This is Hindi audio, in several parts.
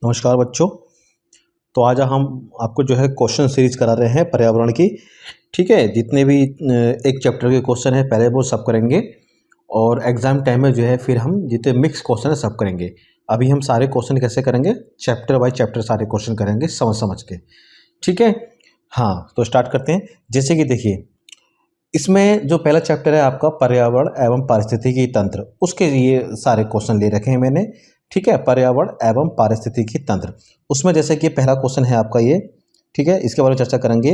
नमस्कार बच्चों। तो आज हम आपको जो है क्वेश्चन सीरीज करा रहे हैं पर्यावरण की। ठीक है, जितने भी एक चैप्टर के क्वेश्चन है पहले वो सब करेंगे और एग्ज़ाम टाइम में जो है फिर हम जितने मिक्स क्वेश्चन है सब करेंगे। अभी हम सारे क्वेश्चन कैसे करेंगे, चैप्टर बाय चैप्टर सारे क्वेश्चन करेंगे समझ समझ के। ठीक है, हाँ तो स्टार्ट करते हैं। जैसे कि देखिए, इसमें जो पहला चैप्टर है आपका पर्यावरण एवं पारिस्थितिकी तंत्र, उसके ये सारे क्वेश्चन ले रखे हैं मैंने। ठीक है, पर्यावरण एवं पारिस्थितिकी तंत्र, उसमें जैसे कि पहला क्वेश्चन है आपका ये। ठीक है, इसके बारे में चर्चा करेंगे।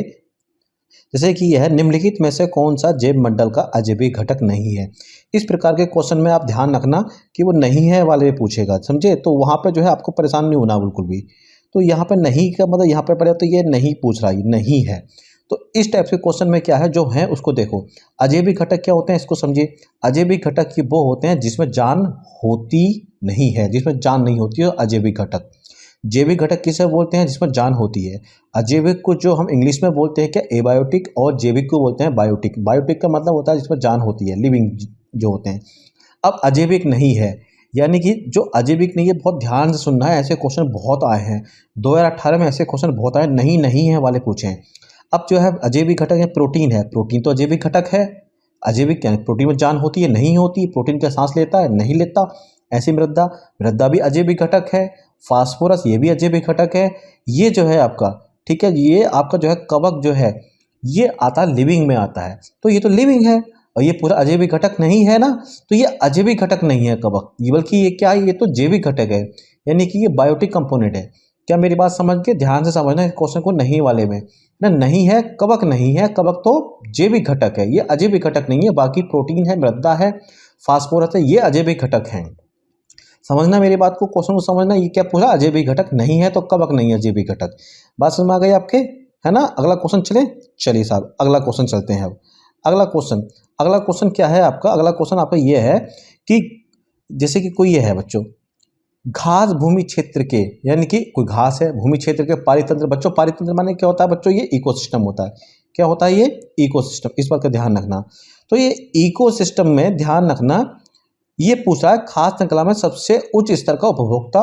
जैसे कि यह है, निम्नलिखित में से कौन सा जैव मंडल का अजैविक घटक नहीं है। इस प्रकार के क्वेश्चन में आप ध्यान रखना कि वो नहीं है वाले पूछेगा, समझे। तो वहाँ पे जो है आपको परेशान नहीं होना बिल्कुल भी। तो यहाँ पे नहीं का मतलब यहाँ पे पड़े तो ये नहीं पूछ रहा, ये नहीं है। तो इस टाइप के क्वेश्चन में क्या है जो है उसको देखो। अजैविक घटक क्या होते हैं इसको समझिए। अजैविक घटक ये वो होते हैं जिसमें जान होती नहीं है, जिसमें जान नहीं होती है अजैविक घटक। जैविक घटक किसे बोलते हैं, जिसमें जान होती है। अजैविक को जो हम इंग्लिश में बोलते हैं क्या, एबायोटिक, और जैविक को बोलते हैं बायोटिक। बायोटिक का मतलब होता है जिसमें जान होती है, लिविंग जो होते हैं। अब अजैविक नहीं है, यानी कि जो अजैविक नहीं है, बहुत ध्यान से सुनना है। ऐसे क्वेश्चन बहुत आए हैं 2018 में, ऐसे क्वेश्चन बहुत आए नहीं नहीं है वाले पूछे हैं। अब जो है अजैविक घटक है, प्रोटीन है। प्रोटीन तो अजैविक घटक है। अजैविक क्या है, प्रोटीन में जान होती है नहीं होती। प्रोटीन क्या सांस लेता है, नहीं लेता। ऐसी मृदा, मृदा भी अजैविक घटक है। फास्फोरस ये भी अजैविक घटक है। ये जो है आपका, ठीक है, ये आपका जो है कवक जो है ये आता है लिविंग में आता है। तो ये तो लिविंग है और ये पूरा अजैविक घटक नहीं है ना। तो ये अजैविक घटक नहीं है कवक, ये बल्कि ये क्या है, ये तो जैविक घटक है, यानी कि ये बायोटिक कंपोनेंट है। क्या मेरी बात समझ के ध्यान से समझना इस क्वेश्चन को, नहीं वाले में ना नहीं है, कवक नहीं है। कवक तो जैविक घटक है, ये अजैविक घटक नहीं है। बाकी प्रोटीन है, मृदा है, फास्फोरस है, ये अजैविक घटक हैं। समझना मेरी बात को, क्वेश्चन को समझना। ये क्या पूछा, अजैविक घटक नहीं है तो कवक नहीं है अजैविक घटक। बात समझ में आ गई आपके, है ना। अगला क्वेश्चन चले, चलिए साहब अगला क्वेश्चन चलते हैं। अब अगला क्वेश्चन क्या है आपका, अगला क्वेश्चन आपका ये है कि जैसे कि कोई ये है बच्चों, घास भूमि क्षेत्र के, यानी कि कोई घास है भूमि क्षेत्र के पारितंत्र। बच्चों पारितंत्र माने क्या होता है बच्चों, ये इकोसिस्टम होता है। क्या होता है ये, इकोसिस्टम। इस बात का ध्यान रखना। तो ये इकोसिस्टम में ध्यान रखना, ये पूछा है खाद्य श्रृंखला में सबसे उच्च स्तर का उपभोक्ता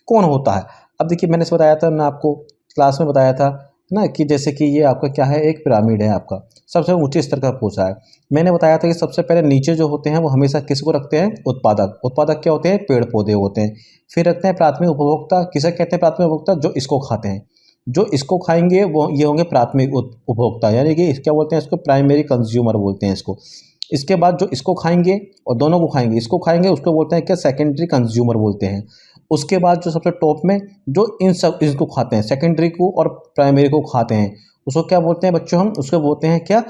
कौन होता है। अब देखिए, मैंने बताया था, मैं आपको क्लास में बताया था ना कि जैसे कि ये आपका क्या है, एक पिरामिड है आपका, सबसे ऊंचे स्तर का पूछा है। मैंने बताया था कि सबसे पहले नीचे जो होते हैं वो हमेशा किसको रखते हैं, उत्पादक। उत्पादक क्या होते हैं, पेड़ पौधे होते हैं। फिर रखते हैं प्राथमिक उपभोक्ता, किसे कहते हैं प्राथमिक उपभोक्ता, जो इसको खाते हैं। जो इसको खाएंगे वो ये होंगे प्राथमिक उपभोक्ता, यानी कि क्या बोलते हैं इसको, प्राइमरी कंज्यूमर बोलते हैं इसको। इसके बाद जो इसको खाएंगे और दोनों को खाएंगे, इसको खाएंगे, उसको बोलते हैं क्या, सेकेंडरी कंज्यूमर बोलते हैं। उसके बाद जो सबसे टॉप में जो इन सब इसको खाते हैं, सेकेंडरी को और प्राइमरी को खाते हैं, उसको क्या बोलते हैं बच्चों, हम उसको बोलते हैं क्या,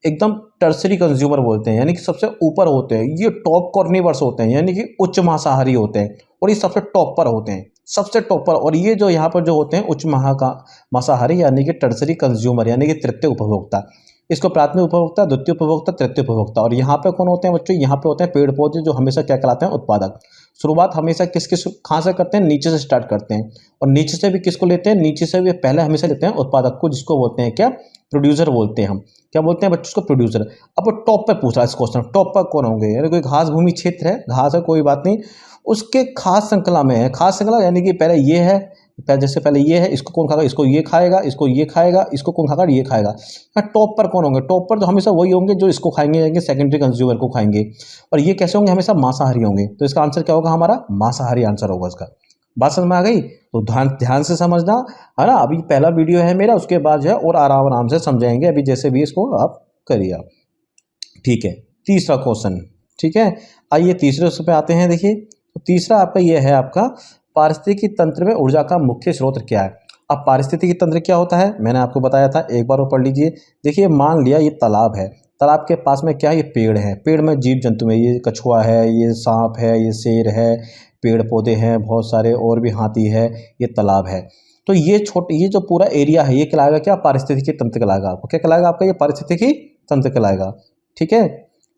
एकदम टर्सरी कंज्यूमर बोलते हैं, यानी कि सबसे ऊपर होते हैं। ये टॉप कॉर्निवर्स होते हैं, यानी कि उच्च मांसाहारी होते हैं, और ये सबसे टॉप पर होते हैं, सबसे टॉप पर। और ये जो यहाँ पर जो होते हैं उच्च मांसाहारी, यानी कि टर्सरी कंज्यूमर, यानी कि तृतीय उपभोक्ता। इसको प्राथमिक उपभोक्ता, द्वितीय उपभोक्ता, तृतीय उपभोक्ता। और यहाँ पे कौन होते हैं बच्चों, यहाँ पे होते हैं पेड़ पौधे, जो हमेशा क्या कहलाते हैं, उत्पादक। शुरुआत हमेशा कहाँ से करते हैं, नीचे से स्टार्ट करते हैं। और नीचे से भी किसको लेते हैं, नीचे से भी पहले हमेशा लेते हैं उत्पादक को, जिसको बोलते हैं क्या, प्रोड्यूसर बोलते हैं हम। क्या बोलते हैं बच्चों, उसको प्रोड्यूसर। अब टॉप पे पूछ रहा है इस क्वेश्चन, टॉप पर कौन होंगे, यानी कोई घास भूमि क्षेत्र है, घास है कोई बात नहीं, उसके खास श्रृंखला में है। खास श्रृंखला यानी कि पहले ये है, जैसे पहले ये है, इसको कौन खाएगा, इसको ये खाएगा, इसको ये खाएगा, इसको कौन खाएगा, ये खाएगा। टॉप पर कौन होंगे, टॉप पर तो हमेशा वही होंगे जो इसको खाएंगे, सेकेंडरी कंज्यूमर को खाएंगे। और ये कैसे होंगे, हमेशा मांसाहारी होंगे। तो इसका आंसर क्या होगा, हमारा मांसाहारी आंसर होगा इसका। बात समझ में आ गई, तो ध्यान से समझना, है ना। अभी पहला वीडियो है मेरा, उसके बाद जो है और आराम आराम से समझाएंगे, अभी जैसे भी इसको आप करिए आप। ठीक है, तीसरा क्वेश्चन। ठीक है, आइए तीसरे उस पे आते हैं। देखिए, तो तीसरा आपका ये है, आपका पारिस्थितिकी तंत्र में ऊर्जा का मुख्य स्रोत क्या है। अब पारिस्थितिकी तंत्र क्या होता है, मैंने आपको बताया था, एक बार वो पढ़ लीजिए। देखिए, मान लिया ये तालाब है, तालाब के पास में क्या है, ये पेड़ है, पेड़ में जीव जंतु में ये कछुआ है, ये सांप है, ये शेर है, पेड़ पौधे हैं बहुत सारे, और भी हाथी है, ये तालाब है। तो ये जो पूरा एरिया है, ये कहलाएगा क्या, पारिस्थितिकी तंत्र कहलाएगा। आपको क्या कहलाएगा, आपका ये पारिस्थितिकी तंत्र कहलाएगा। ठीक है,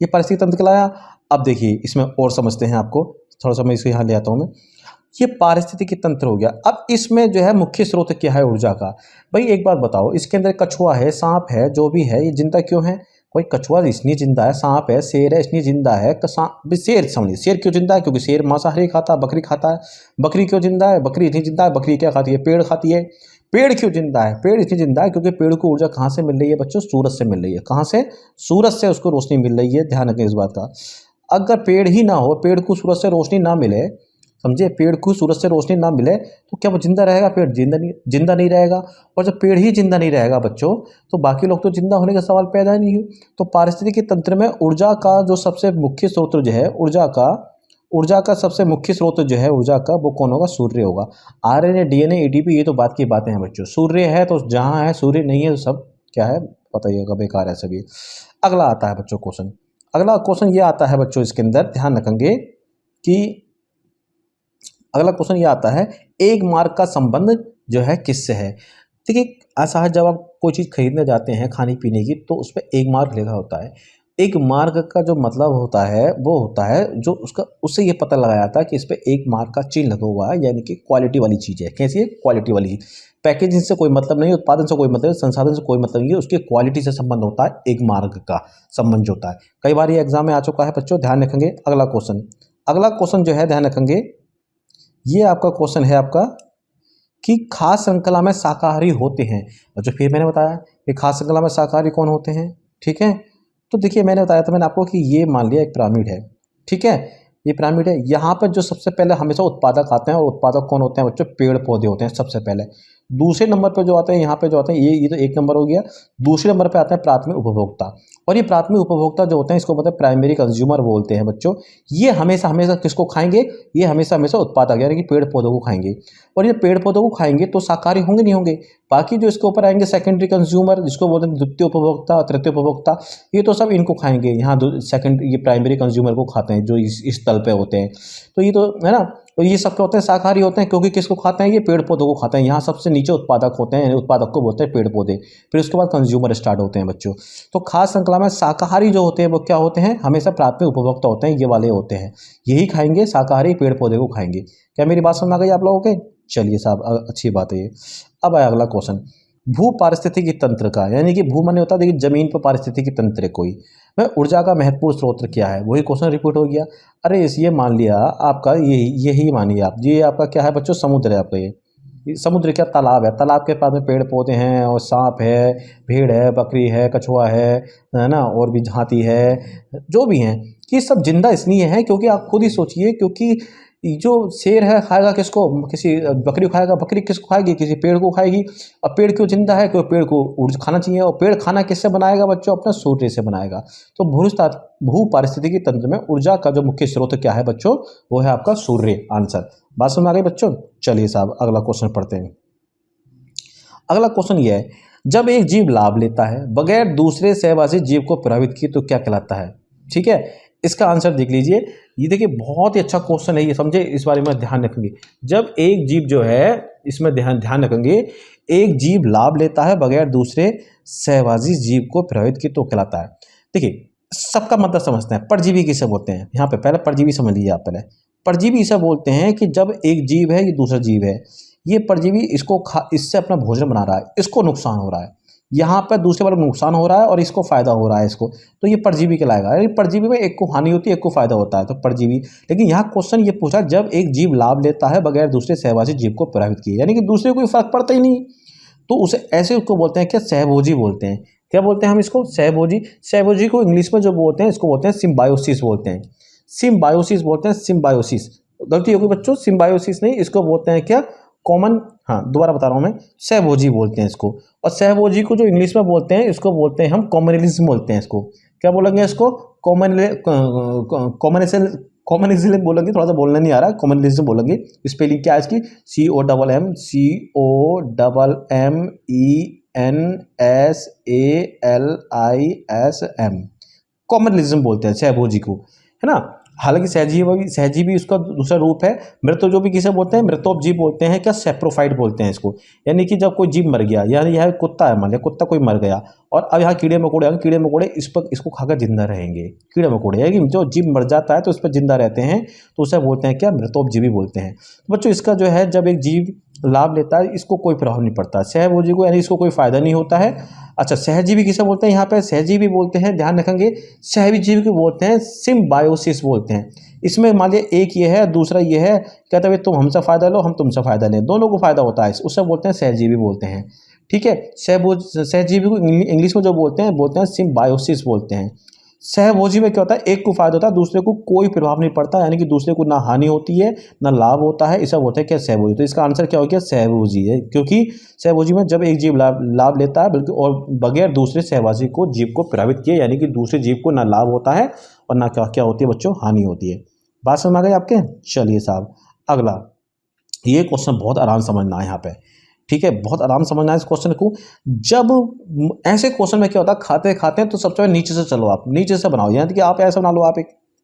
ये पारिस्थितिकी तंत्र कहलाया। अब देखिए, इसमें और समझते हैं आपको, थोड़ा सा मैं इसको यहाँ ले आता हूँ मैं। ये पारिस्थितिकी तंत्र हो गया। अब इसमें जो है मुख्य स्रोत क्या है ऊर्जा का। भाई एक बात बताओ, इसके अंदर कछुआ है, सांप है, जो भी है, ये जिंदा क्यों है, कोई कछुआ इसलिए जिंदा है, सांप है, शेर है इसलिए जिंदा है। शेर समझिए, शेर क्यों जिंदा है? क्योंकि शेर मांसाहारी खाता है, बकरी खाता है। बकरी क्यों जिंदा है? बकरी इसलिए जिंदा है, बकरी क्या खाती है? पेड़ खाती है। पेड़ क्यों जिंदा है? पेड़ इसलिए जिंदा है क्योंकि पेड़ को ऊर्जा कहाँ से मिल रही है बच्चों? सूरज से मिल रही है। कहाँ से? सूरज से उसको रोशनी मिल रही है। ध्यान रखें इस बात का। अगर पेड़ ही ना हो, पेड़ को सूरज से रोशनी ना मिले, समझे, पेड़ को सूरज से रोशनी ना मिले तो क्या वो जिंदा रहेगा? पेड़ जिंदा नहीं रहेगा। और जब पेड़ ही जिंदा नहीं रहेगा बच्चों, तो बाकी लोग तो जिंदा होने का सवाल पैदा ही नहीं हो। तो पारिस्थितिकी तंत्र में ऊर्जा का जो सबसे मुख्य स्रोत जो है, ऊर्जा का सबसे मुख्य स्रोत जो है ऊर्जा का, वो कौन होगा? सूर्य होगा। आरएनए, डीएनए, एटीपी, ये तो बात की बातें हैं बच्चों। सूर्य है तो जहाँ है, सूर्य नहीं है तो सब क्या है? पता ही होगा, बेकार है सभी। अगला आता है बच्चों क्वेश्चन। अगला क्वेश्चन ये आता है बच्चों, इसके अंदर ध्यान रखेंगे कि अगला क्वेश्चन ये आता है, एक मार्ग का संबंध जो है किससे है? देखिए, ऐसा है, जब आप कोई चीज़ खरीदने जाते हैं खाने पीने की, तो उस पर एक मार्क लिखा होता है। एक मार्क का जो मतलब होता है वो होता है जो उसका, उससे ये पता लगाया जाता है कि इस पर एक मार्क का चिन्ह लगा हुआ है, यानी कि क्वालिटी वाली चीज़ है। कैसी है? क्वालिटी वाली। पैकेजिंग से कोई मतलब नहीं, उत्पादन से कोई मतलब, संसाधन से कोई मतलब नहीं है, उसकी क्वालिटी से संबंध होता है, एक मार्क का संबंध जो होता है। कई बार ये एग्जाम में आ चुका है बच्चों, ध्यान रखेंगे। अगला क्वेश्चन जो है, ध्यान रखेंगे, ये आपका क्वेश्चन है आपका कि खास श्रृंखला में शाकाहारी होते हैं। और जो फिर मैंने बताया कि खास श्रृंखला में शाकाहारी कौन होते हैं, ठीक है। तो देखिए, मैंने बताया था मैंने आपको कि ये मान लिया एक पिरामिड है, ठीक है। ये पिरामिड है, यहाँ पर जो सबसे पहले हमेशा उत्पादक आते हैं, और उत्पादक कौन होते हैं बच्चों? पेड़ पौधे होते हैं सबसे पहले। दूसरे नंबर पर जो आते हैं, यहाँ पे जो आते हैं, ये तो एक नंबर हो गया। दूसरे नंबर पे आते हैं प्राथमिक उपभोक्ता। और ये प्राथमिक उपभोक्ता जो होते हैं, इसको मतलब प्राइमरी कंज्यूमर बोलते हैं बच्चों। ये हमेशा हमेशा किसको खाएंगे? ये हमेशा हमेशा उत्पादक यानी कि पेड़ पौधों को खाएंगे। और ये पेड़ पौधों को खाएंगे तो शाकाहारी होंगे नहीं होंगे? बाकी जो इसके ऊपर आएंगे सेकेंडरी कंज्यूमर, जिसको बोलते हैं द्वितीय उपभोक्ता, तृतीय उपभोक्ता, ये तो सब इनको खाएंगे। यहाँ सेकंड, ये प्राइमरी कंज्यूमर को खाते हैं जो इस तल पे होते हैं। तो ये तो है ना, तो ये सब क्या होते हैं? शाकाहारी होते हैं, क्योंकि किसको खाते हैं? ये पेड़ पौधों को खाते हैं। यहाँ सबसे नीचे उत्पादक होते हैं, यानी उत्पादक को बोलते हैं पेड़ पौधे। फिर उसके बाद कंज्यूमर स्टार्ट होते हैं बच्चों। तो खास श्रृंखला में शाकाहारी जो होते हैं वो क्या होते हैं? हमेशा प्राथमिक उपभोक्ता होते हैं, ये वाले होते हैं। यही खाएंगे, शाकाहारी पेड़ पौधे को खाएंगे। क्या मेरी बात समझ आ गई आप लोगों के? चलिए साहब, अच्छी बात है ये। अब आया अगला क्वेश्चन, भू पारिस्थितिकी तंत्र का, यानी कि भू माने होता है, देखिए जमीन पर पारिस्थितिकी तंत्र कोई, वह ऊर्जा का महत्वपूर्ण स्रोत क्या है? वही क्वेश्चन रिपीट हो गया। अरे ये मान लिया आपका, यही मानिए आप, ये आपका क्या है बच्चों? समुद्र है आपका। ये समुद्र क्या? तालाब है। तालाब के पास में पेड़ पौधे हैं, और सांप है, भेड़ है, बकरी है, कछुआ है ना, और भी हाथी है, जो भी हैं, ये सब जिंदा इसलिए हैं क्योंकि आप खुद ही सोचिए, क्योंकि जो शेर है खाएगा किसको? किसी बकरी को खाएगा, बकरी किसको खाएगी? किसी पेड़ को खाएगी। और पेड़ क्यों जिंदा है? क्योंकि पेड़ को ऊर्जा खाना चाहिए, और पेड़ खाना किससे बनाएगा बच्चों? अपना सूर्य से बनाएगा। तो भू पारिस्थितिकी तंत्र में ऊर्जा का जो मुख्य स्रोत क्या है बच्चों? वो है आपका सूर्य। आंसर बात समझ आ गई बच्चों? चलिए साहब, अगला क्वेश्चन पढ़ते हैं। अगला क्वेश्चन ये है, जब एक जीव लाभ लेता है बगैर दूसरे सहवासी जीव को प्रभावित किए तो क्या कहलाता है? ठीक है, इसका आंसर देख लीजिए। ये देखिए, बहुत ही अच्छा क्वेश्चन है ये, समझे, इस बारे में ध्यान रखेंगे। जब एक जीव जो है, इसमें ध्यान रखेंगे, एक जीव लाभ लेता है बगैर दूसरे सहवासी जीव को प्रभावित किए तो कहलाता है। देखिए, सबका मतलब समझते हैं। परजीवी किसे बोलते हैं? यहाँ पे पहले परजीवी समझ लीजिए आप। पहले परजीवी इसे बोलते हैं कि जब एक जीव है, ये दूसरा जीव है, ये परजीवी इससे अपना भोजन बना रहा है, इसको नुकसान हो रहा है, यहाँ पर दूसरे वाले को नुकसान हो रहा है और इसको फायदा हो रहा है इसको, तो ये परजीवी कहलाएगा। यानी परजीवी में एक को हानि होती है, एक को फायदा होता है, तो परजीवी। लेकिन यहाँ क्वेश्चन ये पूछा, जब एक जीव लाभ लेता है बगैर दूसरे सहवासी जीव को प्रभावित किए, यानी कि दूसरे को कोई फर्क पड़ता ही नहीं, तो उसे ऐसे उसको बोलते हैं क्या? सहभोजी बोलते हैं। क्या बोलते हैं हम इसको? सहभोजी। सहभोजी को इंग्लिश में जो बोलते हैं, इसको बोलते हैं सिम्बायोसिस बोलते हैं। सिम्बायोसिस बोलते हैं, सिम्बायोसिस। गलती होगी बच्चों, सिम्बायोसिस नहीं, इसको बोलते हैं क्या? कॉमन। हाँ, दोबारा बता रहा हूँ मैं, सहभोजी बोलते हैं इसको। और सहभोजी को जो इंग्लिश में बोलते हैं, इसको बोलते हैं हम कॉमनलिज्म बोलते हैं इसको। क्या बोलेंगे इसको? कॉमनिज्म बोलेंगे, थोड़ा सा बोलने नहीं आ रहा है, कॉमनलिज्म बोलेंगे। स्पेलिंग क्या है इसकी? COMMENSALISM, कॉमनलिज्म बोलते हैं सहभोजी को, है ना। हालांकि सहजीवी उसका दूसरा रूप है। मृतोजीवी किसे बोलते हैं? मृतोपजीव बोलते हैं क्या? सेप्रोफाइट बोलते हैं इसको। यानी कि जब कोई जीव मर गया, यानी यह कुत्ता है, मान लिया कुत्ता कोई मर गया, और अब यहाँ कीड़े मकोड़े इसको खाकर जिंदा रहेंगे। कीड़े मकोड़े, यानी कि जो जीव मर जाता है तो उस पर जिंदा रहते हैं, तो उसे बोलते हैं क्या? मृतोपजीवी बोलते हैं। तो बच्चों, इसका जो है, जब एक जीव लाभ लेता है इसको कोई प्रभाव नहीं पड़ता। सहभोजी को यानी इसको कोई फायदा नहीं होता है। अच्छा, सहजीवी किसे बोलते हैं? यहाँ पे सहजीवी बोलते हैं, ध्यान रखेंगे। सहजीवी को बोलते हैं सिम्बायोसिस बोलते हैं। इसमें मान लिया एक ये है, दूसरा ये है, कहते हैं तुम हमसे फायदा लो, हम तुमसे फायदा लें, दोनों को फायदा होता है, उससे बोलते हैं सहजीवी बोलते हैं। ठीक है, सहजीवी को इंग्लिश में जो बोलते हैं सिम्बायोसिस बोलते हैं। सहभोजी में क्या होता है? एक को फायदा होता है, दूसरे को कोई प्रभाव नहीं पड़ता, यानी कि दूसरे को ना हानि होती है ना लाभ होता है, इसे बोलते हैं क्या? सहभोजी। तो इसका आंसर क्या हो गया? सहभोजी है, क्योंकि सहभोजी में जब एक जीव लाभ लेता है बल्कि और बगैर दूसरे सहवासी को जीव को प्रभावित किए, यानी कि दूसरे जीव को ना लाभ होता है और ना क्या होती है बच्चों? हानि होती है। बात समझ आ गई आपके? चलिए साहब, अगला ये क्वेश्चन बहुत आराम समझना है यहाँ पे। ठीक है, बहुत आराम समझना है इस क्वेश्चन को। जब ऐसे क्वेश्चन में क्या होता है, खाते खाते हैं तो सबसे पहले नीचे से चलो, आप नीचे से बनाओ, यानी कि आप ऐसा बना लो, आप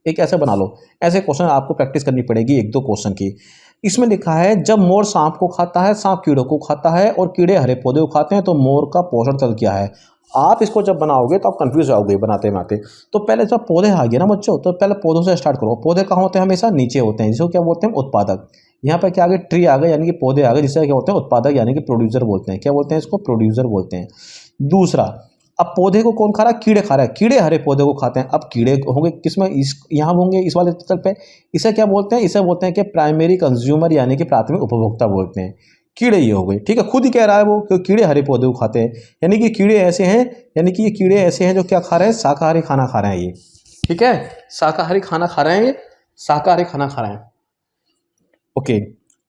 एक ऐसे बना लो। ऐसे क्वेश्चन आपको प्रैक्टिस करनी पड़ेगी, एक दो क्वेश्चन की। इसमें लिखा है जब मोर सांप को खाता है, सांप कीड़ों को खाता है और कीड़े हरे पौधे को खाते हैं, तो मोर का पोषण तल क्या है? आप इसको जब बनाओगे तो आप कंफ्यूज आओगे बनाते बनाते। तो पहले जब पौधे आ गए ना बच्चों, तो पहले पौधों से स्टार्ट करो। पौधे कहाँ होते हैं? हमेशा नीचे होते हैं, जिसको क्या बोलते हैं? उत्पादक। यहाँ पर क्या आ गए? ट्री आ गए, यानी कि पौधे आ गए, जिससे क्या होते हैं? उत्पादक, यानी कि प्रोड्यूसर बोलते हैं। क्या बोलते हैं इसको? प्रोड्यूसर बोलते हैं। दूसरा, अब पौधे को कौन खा रहा है? कीड़े खा रहा है, कीड़े हरे पौधे को खाते हैं। अब कीड़े होंगे किसमें? यहाँ होंगे इस वाले तल पे। इसे क्या बोलते हैं? इसे बोलते हैं कि प्राइमरी कंज्यूमर, यानी कि प्राथमिक उपभोक्ता बोलते हैं। कीड़े ये हो गए, ठीक है, खुद ही कह रहा है वो कि कीड़े हरे पौधे को खाते हैं, यानी कि कीड़े ऐसे हैं, यानी कि ये कीड़े ऐसे हैं जो क्या खा रहे हैं? शाकाहारी खाना खा रहे हैं ये। ठीक है, शाकाहारी खाना खा रहे हैं ये, शाकाहारी खाना खा रहे हैं। ओके,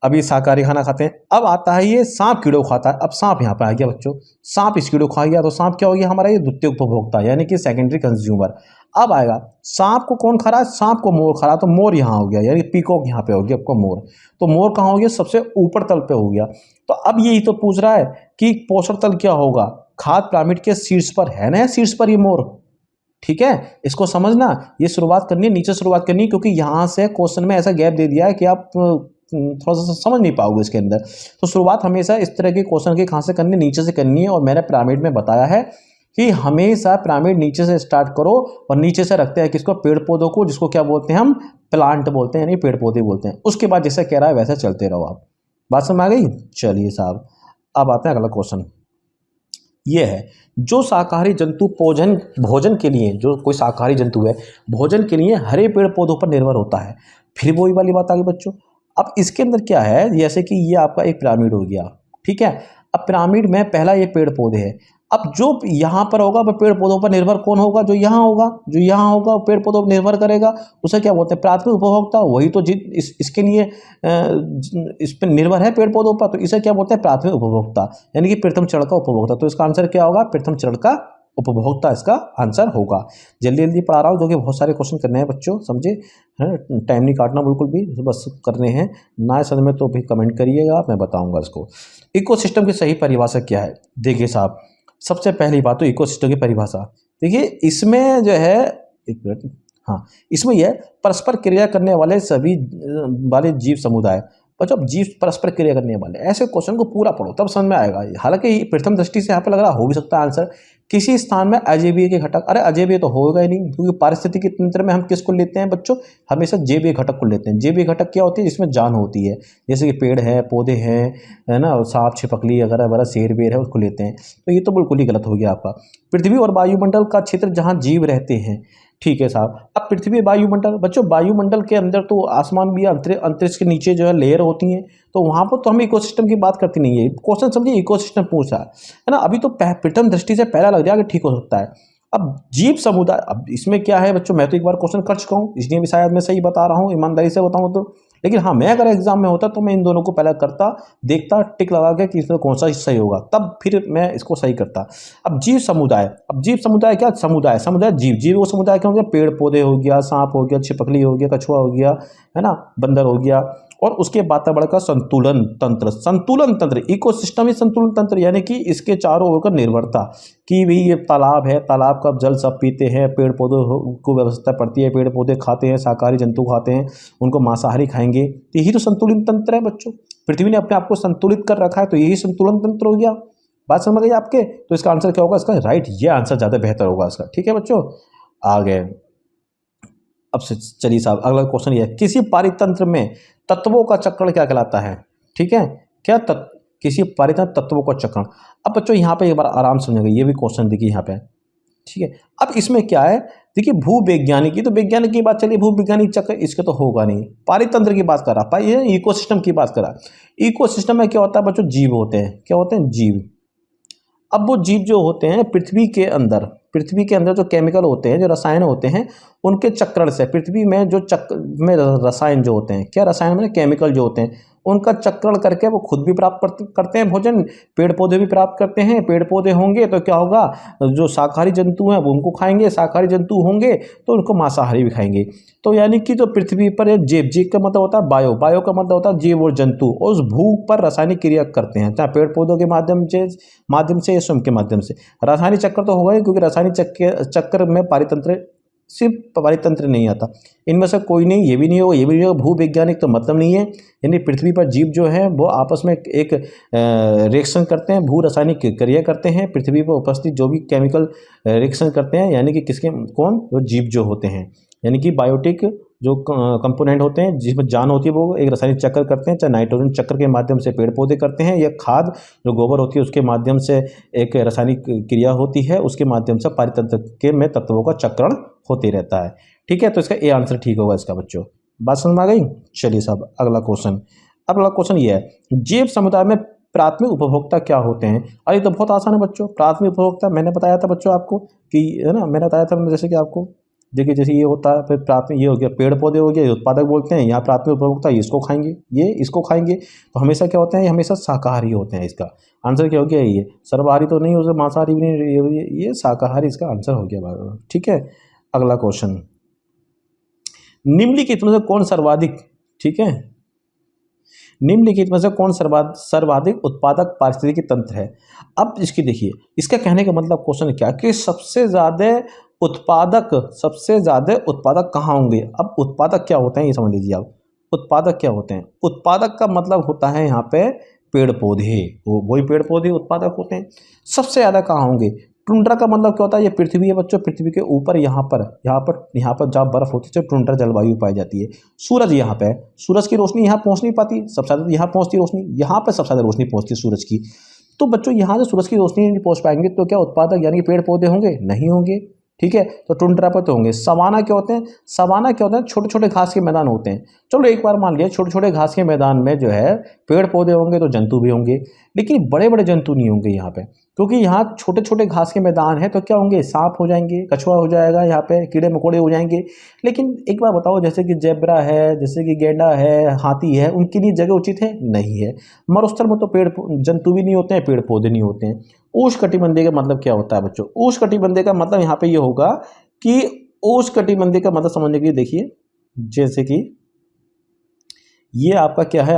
अब ये शाकाहारी खाना खाते हैं। अब आता है ये सांप कीड़ों को खाता है। अब सांप यहाँ पे आ गया बच्चों, सांप इस कीड़ों को खा गया, तो सांप क्या हो गया हमारा? ये द्वितीय उपभोक्ता, यानी कि सेकेंडरी कंज्यूमर। अब आएगा, सांप को कौन खा रहा है? सांप को मोर खा रहा है, तो मोर यहाँ हो गया, यानी पीकॉक यहाँ पे हो गया आपका मोर। तो मोर कहाँ हो गया? सबसे ऊपर तल पे हो गया। तो अब यही तो पूछ रहा है कि पोषण तल क्या होगा? खाद्य पिरामिड के शीर्ष पर है ना, शीर्ष पर ये मोर। ठीक है, इसको समझना, ये शुरुआत करनी है, नीचे शुरुआत करनी है, क्योंकि यहाँ से क्वेश्चन में ऐसा गैप दे दिया है कि आप थोड़ा सा समझ नहीं पाओगे इसके अंदर। तो शुरुआत हमेशा इस तरह के क्वेश्चन की कहाँ से करनी है? नीचे से करनी है। और मैंने पिरामिड में बताया है कि हमेशा पिरामिड नीचे से स्टार्ट करो, और नीचे से रखते हैं किसको? पेड़ पौधों को, जिसको क्या बोलते हैं हम? प्लांट बोलते हैं, यानी पेड़ पौधे बोलते हैं। उसके बाद जैसा कह रहा है वैसा चलते रहो आप। बात समझ आ गई? चलिए साहब, अब आते हैं अगला क्वेश्चन। ये है, जो शाकाहारी जंतु भोजन के लिए, जो कोई शाकाहारी जंतु है भोजन के लिए हरे पेड़ पौधों पर निर्भर होता है। फिर वही वाली बात आ गई बच्चों। अब इसके अंदर क्या है, जैसे कि ये आपका एक पिरामिड हो गया, ठीक है। अब पिरामिड में पहला ये पेड़ पौधे है। अब जो यहाँ पर होगा वह पेड़ पौधों पर निर्भर कौन होगा? जो यहाँ होगा, जो यहाँ होगा वो पेड़ पौधों पर निर्भर करेगा। उसे क्या बोलते हैं? प्राथमिक उपभोक्ता। वही तो इसके लिए इस पर निर्भर है पेड़ पौधों पर, तो इसे क्या बोलते हैं? प्राथमिक उपभोक्ता, यानी कि प्रथम चरण का उपभोक्ता। तो इसका आंसर क्या होगा? प्रथम चरण का उपभोक्ता इसका आंसर होगा। जल्दी जल्दी पढ़ा रहा हूँ क्योंकि बहुत सारे क्वेश्चन करने हैं बच्चों, समझे हैं? टाइम नहीं काटना बिल्कुल भी, बस करने हैं। ना समझ में तो भी कमेंट करिएगा, मैं बताऊंगा इसको। इकोसिस्टम की सही परिभाषा क्या है? देखिए साहब, सबसे पहली बात तो इकोसिस्टम की परिभाषा देखिए, इसमें जो है, एक मिनट, हाँ, इसमें यह परस्पर क्रिया करने वाले सभी वाले जीव समुदाय। और जब जीव परस्पर क्रिया करने वाले, ऐसे क्वेश्चन को पूरा पढ़ो तब समझ में आएगा। हालांकि प्रथम दृष्टि से यहाँ पे लग रहा हो भी सकता है आंसर, किसी स्थान में अजैविक के घटक। अरे अजैविक तो होगा ही नहीं, क्योंकि पारिस्थितिकी तंत्र में हम किसको लेते हैं बच्चों? हमेशा जैविक घटक को लेते हैं। जैविक घटक क्या होती है? जिसमें जान होती है, जैसे कि पेड़ है, पौधे हैं, है ना, सांप छिपकली वगैरह वगैरह, शेर बेर है, उसको लेते हैं। तो ये तो बिल्कुल ही गलत हो गया आपका। पृथ्वी और वायुमंडल का क्षेत्र जहाँ जीव रहते हैं, ठीक है साहब। अब पृथ्वी वायुमंडल, बच्चों वायुमंडल के अंदर तो आसमान भी, अंतरिक्ष के नीचे जो है लेयर होती हैं, तो वहाँ पर तो हम इकोसिस्टम की बात करती नहीं है। क्वेश्चन समझिए, इकोसिस्टम पूछा है ना, अभी तो प्रथम दृष्टि से पहला लग जाएगा, ठीक हो सकता है। अब जीव समुदाय, अब इसमें क्या है बच्चों, मैं तो एक बार क्वेश्चन कर चुका हूँ, इसलिए भी शायद मैं सही बता रहा हूँ, ईमानदारी से बताऊँ तो। लेकिन हाँ, मैं अगर एग्जाम में होता तो मैं इन दोनों को पहले करता, देखता, टिक लगा के कि इसमें कौन सा सही होगा, तब फिर मैं इसको सही करता। अब जीव समुदाय, अब जीव समुदाय क्या? समुदाय, समुदाय जीव, जीव वो समुदाय क्या हो गया? पेड़ पौधे हो गया, सांप हो गया, छिपकली हो गया, कछुआ हो गया, है ना, बंदर हो गया। और उसके वातावरण का संतुलन तंत्र, संतुलन तंत्र, इकोसिस्टम ही संतुलन तंत्र, यानी कि इसके चारों ओर निर्भरता कि भाई ये तालाब है, तालाब का जल सब पीते हैं, पेड़ पौधों को व्यवस्था पड़ती है, पेड़ पौधे खाते हैं, शाकाहारी जंतु खाते हैं, उनको मांसाहारी खाएंगे, तो यही तो संतुलित तंत्र है बच्चों। पृथ्वी ने अपने आप को संतुलित कर रखा है, तो यही संतुलन तंत्र हो गया। बात समझ गई आपके? तो इसका आंसर क्या होगा? इसका राइट, ये आंसर ज़्यादा बेहतर होगा इसका। ठीक है बच्चों, आ गए। अब से चलिए साहब, अगला क्वेश्चन ये है, किसी पारितंत्र में तत्वों का चक्रण क्या कहलाता है? ठीक है, क्या किसी पारितंत्र तत्वों का चक्रण। अब बच्चों यहाँ पे एक बार आराम समझेंगे, ये भी क्वेश्चन देखिए यहाँ पे, ठीक है। अब इसमें क्या है, देखिए भूवैज्ञानिकी, तो वैज्ञानिक की बात चलिए, भूवैज्ञानिक चक्र इसके तो होगा नहीं। पारितंत्र की बात कर रहा, पाइए इकोसिस्टम की बात कर रहा। इकोसिस्टम में क्या होता है बच्चों, जीव होते हैं। क्या होते हैं, जीव। अब वो जीव जो होते हैं पृथ्वी के अंदर जो केमिकल होते हैं, जो रसायन होते हैं, उनके चक्रण से पृथ्वी में जो चक्र में रसायन जो होते हैं, क्या रसायन में केमिकल जो होते हैं, उनका चक्रण करके वो खुद भी प्राप्त करते हैं भोजन, पेड़ पौधे भी प्राप्त करते हैं। पेड़ पौधे होंगे तो क्या होगा, जो शाकाहारी जंतु हैं वो उनको खाएंगे, शाकाहारी जंतु होंगे तो उनको मांसाहारी भी खाएंगे। तो यानी कि जो पृथ्वी पर जीव का मतलब होता है बायो का मतलब होता है जीव और जंतु, और उस भू पर रासायनिक क्रिया करते हैं, चाहे पेड़ पौधों के माध्यम से या स्वयं के माध्यम से। रासायनिक चक्र तो होगा ही, क्योंकि रासायनिक चक्र में सिर्फ पारितंत्र नहीं आता, इनमें से कोई नहीं, ये भी नहीं होगा, ये भी नहीं होगा। भूवैज्ञानिक तो मतलब नहीं है, यानी पृथ्वी पर जीव जो है वो आपस में एक रिएक्शन करते हैं, भू रासायनिक क्रिया करते हैं, पृथ्वी पर उपस्थित जो भी केमिकल रिएक्शन करते हैं, यानी कि किसके कौन, वो जीव जो होते हैं, यानी कि बायोटिक जो कंपोनेंट होते हैं जिसमें जान होती है, वो एक रासायनिक चक्र करते हैं, चाहे नाइट्रोजन चक्र के माध्यम से पेड़ पौधे करते हैं, या खाद जो गोबर होती है उसके माध्यम से एक रासायनिक क्रिया होती है, उसके माध्यम से पारितंत्र के में तत्वों का चक्रण होते रहता है। ठीक है, तो इसका ए आंसर ठीक होगा इसका बच्चों। बात समझ में आ गई। चलिए साहब अगला क्वेश्चन ये है, जैव समुदाय में प्राथमिक उपभोक्ता क्या होते हैं। अरे तो बहुत आसान है बच्चों, प्राथमिक उपभोक्ता मैंने बताया था बच्चों आपको कि, है ना, मैंने बताया था जैसे कि आपको, देखिए जैसे ये होता है, फिर प्राथमिक ये हो गया, पेड़ पौधे हो गया, ये उत्पादक बोलते हैं, यहाँ प्राथमिक उपभोक्ता इसको खाएंगे, ये इसको खाएंगे, तो हमेशा क्या होते हैं, ये हमेशा शाकाहारी होते हैं। इसका आंसर क्या हो गया, ये सर्वाहारी तो नहीं हो सकता, मांसाहारी भी नहीं, ये शाकाहारी इसका आंसर हो गया। ठीक है, अगला क्वेश्चन, निम्नलिखित में से कौन सर्वाधिक, ठीक है, निम्नलिखित में से कौन सर्वाधिक उत्पादक पारिस्थितिकी तंत्र है। अब इसकी देखिए, इसका कहने का मतलब क्वेश्चन क्या कि सबसे ज़्यादा उत्पादक कहाँ होंगे। अब उत्पादक क्या होते हैं ये समझ लीजिए आप। उत्पादक क्या होते हैं, उत्पादक का मतलब होता है यहाँ पे पेड़ पौधे, वही पेड़ पौधे उत्पादक होते हैं। सबसे ज़्यादा कहाँ होंगे, टुंड्रा का मतलब क्या होता है, ये पृथ्वी है बच्चों, पृथ्वी के ऊपर यहाँ पर जहाँ बर्फ होती है टुंड्रा जलवायु पाई जाती है। सूरज यहाँ पे है, सूरज की रोशनी यहाँ पहुँच नहीं पाती, सबसे ज़्यादा यहाँ पहुँचती है रोशनी, यहाँ पर सबसे ज़्यादा रोशनी पहुँचती है सूरज की। तो बच्चों यहाँ से सूरज की रोशनी नहीं पहुँच पाएंगे तो क्या उत्पादक यानी पेड़ पौधे होंगे, नहीं होंगे। ठीक है, तो टुंड्रा पर तो होंगे। सवाना क्या होते हैं, छोटे छोटे घास के मैदान होते हैं। चलो एक बार मान लिया छोटे छोटे घास के मैदान में जो है पेड़ पौधे होंगे तो जंतु भी होंगे, लेकिन बड़े बड़े जंतु नहीं होंगे यहाँ पे, क्योंकि यहाँ छोटे छोटे घास के मैदान है तो क्या होंगे, सांप हो जाएंगे, कछुआ हो जाएगा, यहाँ पे कीड़े मकोड़े हो जाएंगे। लेकिन एक बार बताओ, जैसे कि जेब्रा है, जैसे कि गेंडा है, हाथी है, उनके लिए जगह उचित है, नहीं है। मरुस्थल में तो पेड़ जंतु भी नहीं होते हैं, पेड़ पौधे नहीं होते हैं। उष्णकटिबंधीय का मतलब क्या होता है बच्चों, उष्णकटिबंधीय का मतलब यहाँ पे ये होगा कि उष्णकटिबंधीय का मतलब समझने के लिए देखिए, जैसे कि ये आपका क्या है,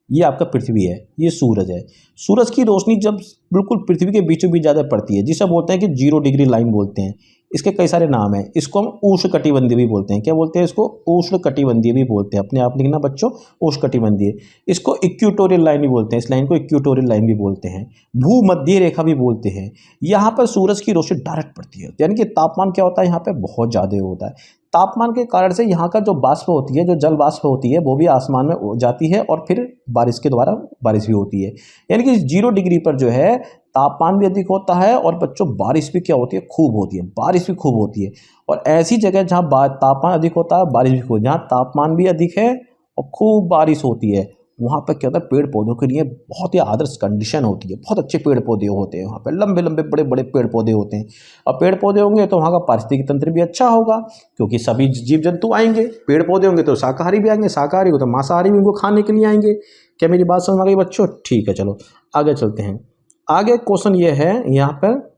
ये आपका पृथ्वी है, ये सूरज है। सूरज की रोशनी जब बिल्कुल पृथ्वी के बीचों बीच ज़्यादा पड़ती है, जिसे बोलते हैं कि 0 डिग्री लाइन बोलते हैं। इसके कई सारे नाम हैं, इसको हम उष्णकटिबंधीय भी बोलते हैं। क्या बोलते हैं इसको, उष्णकटिबंधीय भी बोलते हैं। अपने आप लिखना बच्चों, उष्णकटिबंधीय। इसको इक्वेटोरियल लाइन भी बोलते हैं, इस लाइन को इक्वेटोरियल लाइन भी बोलते हैं, भूमध्य रेखा भी बोलते हैं। यहाँ पर सूरज की रोशनी डायरेक्ट पड़ती है, यानी कि तापमान क्या होता है यहाँ पे, बहुत ज़्यादा होता है। तापमान के कारण से यहाँ का जो वाष्प होती है, जो जल वाष्प होती है, वो भी आसमान में जाती है और फिर बारिश के द्वारा बारिश भी होती है। यानी कि 0 डिग्री पर जो है तापमान भी अधिक होता है और बच्चों बारिश भी क्या होती है, खूब होती है, बारिश भी खूब होती है। और ऐसी जगह जहाँ तापमान अधिक होता है, बारिश भी खूब, जहाँ तापमान भी अधिक है और खूब बारिश होती है, वहाँ पर क्या होता है, पेड़ पौधों के लिए बहुत ही आदर्श कंडीशन होती है। बहुत अच्छे पेड़ पौधे होते हैं वहाँ पे, लंबे लंबे बड़े बड़े पेड़ पौधे होते हैं। अब पेड़ पौधे होंगे तो वहाँ का पारिस्थितिक तंत्र भी अच्छा होगा, क्योंकि सभी जीव जंतु आएंगे। पेड़ पौधे होंगे तो शाकाहारी भी आएंगे, शाकाहारी हो तो मांसाहारी भी उनको खाने के लिए आएंगे। क्या मेरी बात समझ आ गई बच्चों। ठीक है, चलो आगे चलते हैं। आगे क्वेश्चन ये है, यहाँ पर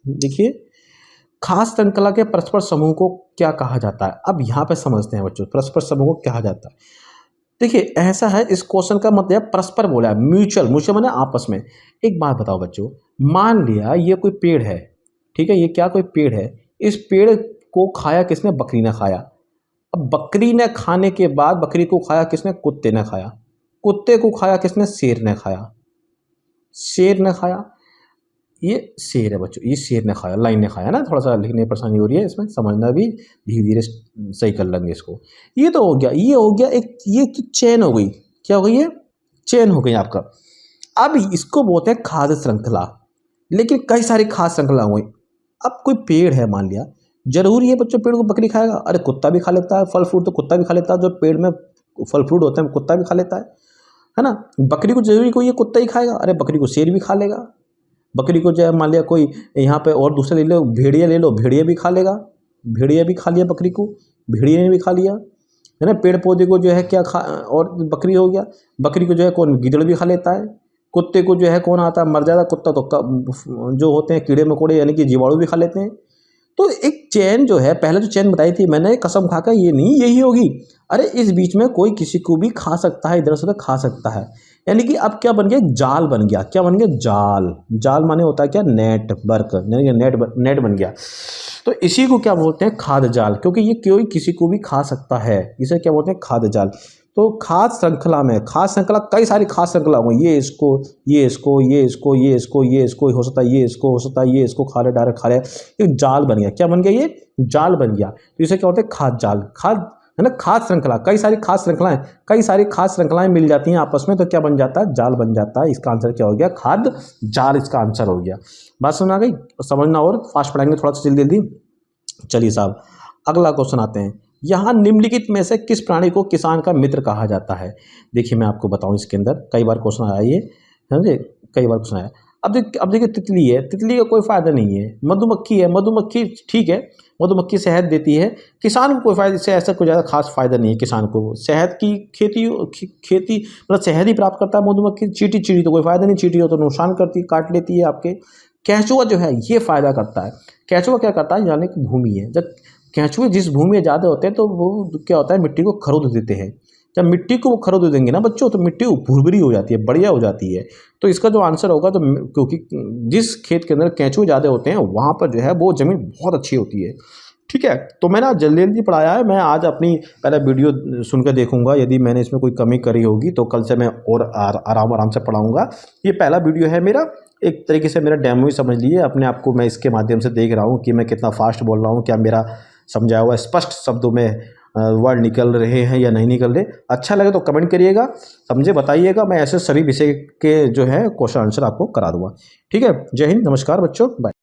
देखिए, खास श्रृंखला के परस्पर समूह को क्या कहा जाता है। अब यहाँ पे समझते हैं बच्चों, परस्पर समूह को क्या कहा जाता है। देखिए ऐसा है, इस क्वेश्चन का मतलब परस्पर बोला है, म्यूचुअल माने आपस में। एक बात बताओ बच्चों, मान लिया ये कोई पेड़ है, ठीक है, ये क्या कोई पेड़ है, इस पेड़ को खाया किसने, बकरी ने खाया। अब बकरी ने खाने के बाद बकरी को खाया किसने, कुत्ते ने खाया। कुत्ते को खाया किसने, शेर ने खाया। शेर ने खाया, ये शेर है बच्चों, ये शेर ने खाया, लाइन ने खाया ना। थोड़ा सा लिखने में परेशानी हो रही है, इसमें समझना भी धीरे धीरे सही कर लेंगे इसको। ये तो हो गया, ये हो गया एक, ये तो चेन हो गई, क्या हो गई है, चेन हो गई आपका। अब इसको बोलते हैं खाद्य श्रृंखला, लेकिन कई सारी खाद्य श्रृंखला हुई। अब कोई पेड़ है मान लिया, जरूरी है बच्चों पेड़ को बकरी खाएगा? अरे कुत्ता भी खा लेता है, फल फ्रूट तो कुत्ता भी खा लेता है, जो पेड़ में फल फ्रूट होते हैं कुत्ता भी खा लेता है ना। बकरी को जरूरी कोई ये कुत्ता ही खाएगा? अरे बकरी को शेर भी खा लेगा, बकरी को जो है मान लिया कोई यहाँ पे और दूसरे ले लो, भेड़िया ले लो, भेड़िया भी खा लेगा, भेड़िया भी खा लिया बकरी को, भेड़िया ने भी खा लिया, है ना। पेड़ पौधे को जो है क्या खा, और बकरी हो गया, बकरी को जो है कौन, गिदड़ भी खा लेता है। कुत्ते को जो है कौन आता है, मर जाता कुत्ता तो जो होते हैं कीड़े मकोड़े यानी कि जीवाणु भी खा लेते हैं। तो एक चैन जो है, पहले जो चैन बताई थी मैंने, कसम खाकर ये नहीं यही होगी, अरे इस बीच में कोई किसी को भी खा सकता है, इधर से उधर खा सकता है। यानी कि अब क्या बन गया, जाल बन गया। क्या बन गया, जाल। जाल माने होता है क्या, नेट वर्क, नेट बन गया। तो इसी को क्या बोलते हैं, खाद्य जाल, क्योंकि ये कोई किसी को भी खा सकता है, इसे क्या बोलते हैं, खाद्य जाल। तो खाद्य श्रृंखला में, खाद्य श्रृंखला कई सारी खाद्य श्रृंखला हुई, ये इसको, ये इसको, ये इसको, ये इसको, ये इसको हो सकता है, ये इसको हो सकता है, ये इसको खा ले, डायरेक्ट खा ले, एक जाल बन गया। क्या बन गया, ये जाल बन गया। तो इसे क्या होता है, खाद्य जाल, खाद्य है ना, खाद्य श्रृंखला, कई सारी खाद्य श्रृंखलाएं, कई सारी खाद्य श्रृंखलाएं मिल जाती हैं आपस में, तो क्या बन जाता है, जाल बन जाता है। इसका आंसर क्या हो गया, खाद्य जाल, इसका आंसर हो गया। बात समझ आ गई, समझना और फास्ट पढ़ाएंगे थोड़ा सा जल्दी जल्दी। चलिए साहब, अगला क्वेश्चन आते हैं। यहाँ निम्नलिखित में से किस प्राणी को किसान का मित्र कहा जाता है? देखिए मैं आपको बताऊं, इसके अंदर कई बार क्वेश्चन आया, ये समझे, कई बार क्वेश्चन आया। अब देखिए तितली है, तितली का कोई फायदा नहीं है। मधुमक्खी है, मधुमक्खी ठीक है, मधुमक्खी शहद देती है। किसान को कोई फायदा, इससे ऐसा कोई ज़्यादा खास फायदा नहीं है किसान को। शहद की खेती मतलब शहद ही प्राप्त करता है मधुमक्खी। चींटी तो कोई फायदा नहीं, चींटी हो तो नुकसान करती, काट लेती है आपके। केंचुआ जो है ये फायदा करता है। केंचुआ क्या करता है, यानी कि भूमि है, जब केंचुए जिस भूमि में ज़्यादा होते हैं तो वो क्या होता है, मिट्टी को खरोद देते हैं। जब मिट्टी को वो खरोद देंगे ना बच्चों, तो मिट्टी भुरभुरी हो जाती है, बढ़िया हो जाती है। तो इसका जो आंसर होगा, तो क्योंकि जिस खेत के अंदर केंचुए ज़्यादा होते हैं वहाँ पर जो है वो ज़मीन बहुत अच्छी होती है। ठीक है, तो मैंने आज जल्दी जल्दी पढ़ाया है। मैं आज अपनी पहले वीडियो सुनकर देखूंगा, यदि मैंने इसमें कोई कमी करी होगी तो कल से मैं और आराम से पढ़ाऊँगा। ये पहला वीडियो है मेरा, एक तरीके से मेरा डेमो ही समझ लीजिए। अपने आप को मैं इसके माध्यम से देख रहा हूँ कि मैं कितना फास्ट बोल रहा हूँ, क्या मेरा समझाया हुआ स्पष्ट शब्दों में वर्ड निकल रहे हैं या नहीं निकल रहे। अच्छा लगे तो कमेंट करिएगा, समझे बताइएगा, मैं ऐसे सभी विषय के जो है क्वेश्चन आंसर आपको करा दूंगा। ठीक है, जय हिंद, नमस्कार बच्चों, बाय।